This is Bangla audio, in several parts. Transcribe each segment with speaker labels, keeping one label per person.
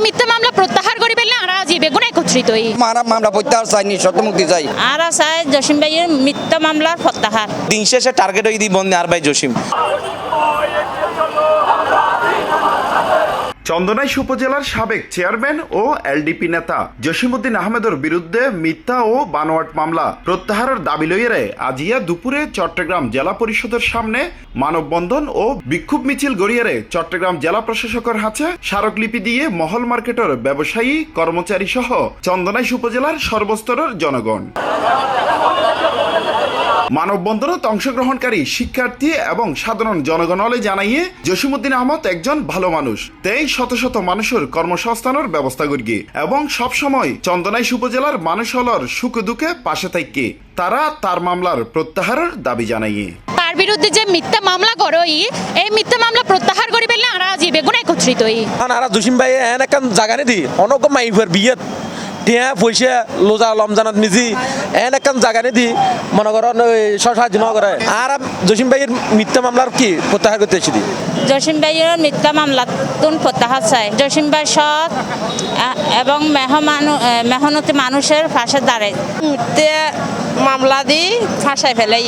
Speaker 1: মিথ্যা মামলা প্রত্যাহার করে ফেললে আর আজীবে গুণ একত্রিত হই
Speaker 2: মামলা প্রত্যাহার চাই নিঃশর্ত মুক্তি চাই
Speaker 1: আর চাই জসিম ভাইয়ের মিথ্যা মামলার প্রত্যাহার
Speaker 3: দিন শেষে টার্গেট হয়ে দিই বন্ধে আর ভাই জসিম।
Speaker 4: চন্দনাইশ উপজেলার সাবেক চেয়ারম্যান ও এলডিপি নেতা জসিমউদ্দিন আহমেদের বিরুদ্ধে মিথ্যা ও বানোয়াট মামলা প্রত্যাহারের দাবি লইয়ে আজিয়া দুপুরে চট্টগ্রাম জেলা পরিষদের সামনে মানববন্ধন ও বিক্ষোভ মিছিল গড়িয়ে চট্টগ্রাম জেলা প্রশাসকের হাতে স্মারকলিপি দিয়ে মহল মার্কেটের ব্যবসায়ী কর্মচারী সহ চন্দনাইশ উপজেলার সর্বস্তরের জনগণ। মানববন্ধনত অংশগ্রহণকারী শিক্ষার্থী এবং সাধারণ জনগণলে জানাইয়ে জসিমউদ্দিন আহমদ একজন ভালো মানুষ, তাই শত শত মানুষের কর্মসংস্থানের ব্যবস্থা করি এবং সবসময় চন্দনাইশ উপজেলার মানুষ হলর সুখ দুঃখে পাশে থাকি তারা তার মামলার প্রত্যাহারের দাবি জানাইয়ে।
Speaker 1: তার বিরুদ্ধে যে মিথ্যা মামলা করই এই মিথ্যা মামলা প্রত্যাহার করে ফেললে আর আজীবে গুণ একত্রিত হই
Speaker 5: আর জসিম ভাই এন একটা জায়গা নিদি অনক মাইফের বিয়েত টিয়া পয়সা লোজা লমজানত মিজি এন একটা জায়গা নিদি মনে করেন সাহায্য ন করে আর জসিম ভাইয়ের মিথ্যা মামলার কি প্রত্যাহার করতে এসেছি
Speaker 1: জসিম ভাইয়ের মিথ্যা মামলা তুন প্রত্যাহার চাই। জসিম ভাই সৎ এবং মেহনতি মানুষের পাশে দাঁড়ায় মামলা দিয়ে ফাঁসাই ফেলাই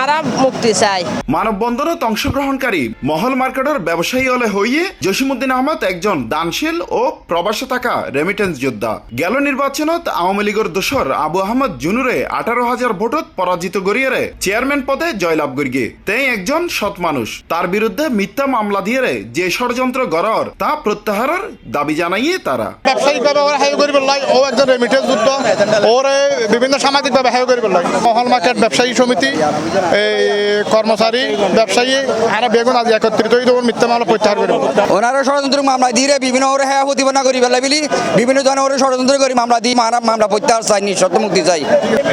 Speaker 1: আর মুক্তি চাই।
Speaker 4: মানববন্ধনত অংশগ্রহণকারী মহল মার্কেটের ব্যবসায়ী হলে হইয়ে জসিমউদ্দিন আহমদ একজন দানশীল ও প্রবাসে থাকা রেমিটেন্স যোদ্ধা। গেল নির্বাচনত আওয়ামী লীগের দোসর আবু আহমদ জুনুরে 18,000 ভোটত পরাজিত করিয়ে চেয়ারম্যান পদে জয়লাভ করিয়ে তাই একজন সৎ মানুষ। তার বিরুদ্ধে মিথ্যা মামলা দিয়ে যে ষড়যন্ত্র গড়র তা প্রত্যাহারের দাবি জানাইয়ে তারা।
Speaker 6: ব্যবসায়িকভাবে ওরা হেয় করিব লাগে, ও একজন রেমিটেন্স যোদ্ধা, ওরে বিভিন্ন সামাজিকভাবে হেয় করিব লাগে। মহল মার্কেট ব্যবসায়ী সমিতি এই কর্মচারী ব্যবসায়ী আর বেগুন আজ একত্রিত হয়ে মিথ্যা মামলা প্রত্যাহার করিব।
Speaker 2: ওনারা ষড়যন্ত্র মামলা দিয়ে বিভিন্ন ওরে হ্যাঁ প্রতিপন্ন করি ফেলাই বলি বিভিন্ন ধরনের ওরে ষড়যন্ত্র করি মামলা দিয়ে মামলা প্রত্যাহার চাই নিঃশর্ত মুক্তি চাই।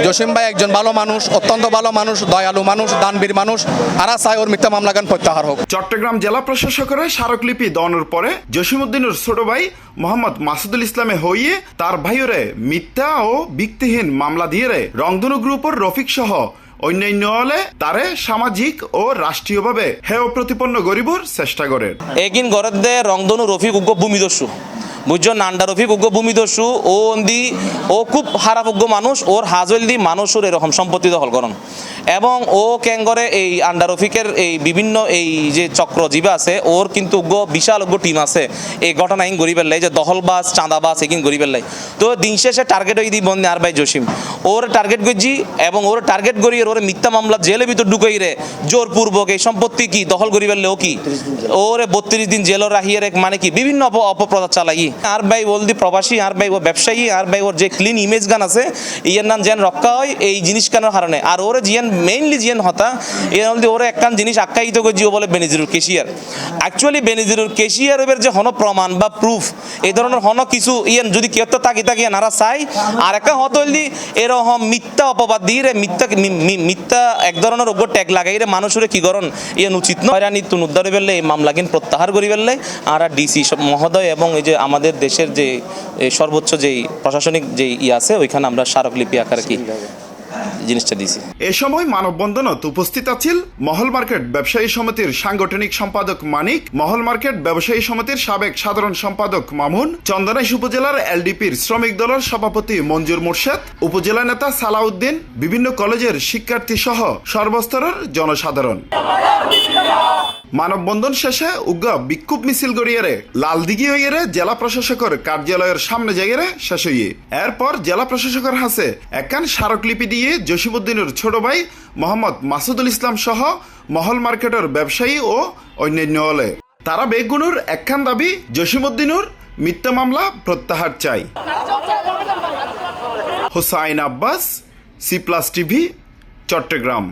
Speaker 5: জসিম ভাই একজন ভালো মানুষ, অত্যন্ত ভালো মানুষ, দয়ালু মানুষ, দানবীর মানুষ, আর চাই ওর মিথ্যা মামলা গান প্রত্যাহার হোক।
Speaker 4: চট্টগ্রাম জেলা প্রশাসকের স্মারকলিপি দেওয়ানোর পরে জসিমউদ্দিনের ছোট ভাই মোহাম্মদ মাসুদুল ইসলামে হইয়ে তার ভাইরে মিথ্যা ও ভিত্তিহীন মামলা দিয়ে রংধনু গ্রুপের রফিক সহ অন্যান্য হলে তারে সামাজিক ও রাষ্ট্রীয়ভাবে হেয় প্রতিপন্ন গরিবর চেষ্টা করেন।
Speaker 3: এগিন ঘরের দে রংধনু রফিক উগ্র ভূমিদস্যু বুঝছো নান্ডা রফিক উগ্র ভূমিদস্যু ও অন্দি ও খুব হারাপজ্ঞ মানুষ, ওর হাজল দি মানুষের এরকম সম্পত্তি দখল করেন এবং ও ক্যাঙ্গরে এই আন্ডা রফিকের এই বিভিন্ন এই যে চক্রজীবী আছে ওর কিন্তু বিশাল টিম আছে এই ঘটনা ইন গরিবের লাই যে দখলবাজ চাঁদাবাজ এগিন গরিবের লাই। তো দিন শেষে টার্গেট হয়ে দিই বন্ধে আর ভাই জসিম ওর টার্গেট করছি এবং ওর টার্গেট করিয়ে ওর মিথ্যা মামলা জেলের ভিতর ঢুকাই রে জোরপূর্বক এই সম্পত্তি কি দখল করিবার লেও কি ওরে 32 দিন জেলর রাহিয়ে মানে কি বিভিন্ন অপপ্রচার চালাই আর ভাই বলদি প্রবাসী আর ভাই ও ব্যবসায়ী আর ভাই ওর যে ক্লিন ইমেজ গান আছে ইয়ের নাম যেন রক্ষা হয় এই জিনিস কানের কারণে আর ওরে জিয়ান মেইনলি জিয়ান হতা এর মধ্যে ওরে একখান জিনিস আখ্যায়িত করে জিও বলে বেনিজিরুর কেশিয়ার। অ্যাকচুয়ালি বেনিজিরুর কেশিয়ার এর যে হন প্রমাণ বা প্রুফ এই ধরনের হন কিছু ইয়ান যদি কেউ তো তাকি নারা চাই আর একটা হত হইলি এরকম মিথ্যা অপবাদ দিয়ে রে মিথ্যা এক ধরনের ওগো ট্যাগ লাগাই রে মানুষের কি করণ ইয়ান উচিত নয়। হয়রানি তুন উদ্ধার বেললে এই মামলা কিন প্রত্যাহার করি বেললে আর ডিসি মহোদয় এবং এই যে আমাদের দেশের যে সর্বোচ্চ যে প্রশাসনিক যে আছে ওইখানে আমরা স্মারকলিপি আকারে কি জিনিসটা দিছি।
Speaker 4: এ সময় মানববন্ধনত উপস্থিত আছেন মহল মার্কেট ব্যবসায়ী সমিতির সাংগঠনিক সম্পাদক মানিক, মহল মার্কেট ব্যবসায়ী সমিতির সাবেক সাধারণ সম্পাদক মামুন, চন্দনাইশ উপজেলার এলডিপির শ্রমিক দলের সভাপতি মঞ্জুর মোর্শেদ, উপজেলা নেতা সালাউদ্দিন, বিভিন্ন কলেজের শিক্ষার্থী সহ সর্বস্তরের জনসাধারণ। মানববন্ধন শেষে উগ্র বিক্ষোভ মিছিল গড়িয়ে লালদিঘি হইয়ে জেলা প্রশাসকের কার্যালয়ের সামনে যাইয়ে শেষ হইয়ে এরপর জেলা প্রশাসকের হাতে একখান স্মারকলিপি দিয়ে জসিমউদ্দিনের ছোট ভাই মোহাম্মদ মাসুদুল ইসলাম সহ মহল মার্কেটের ব্যবসায়ী ও অন্যান্য হলে তারা বেগুনুর একখান দাবি জসিমউদ্দিনের মিথ্যা মামলা প্রত্যাহার চাই। Hussain Abbas, C plus TV, Chittagong.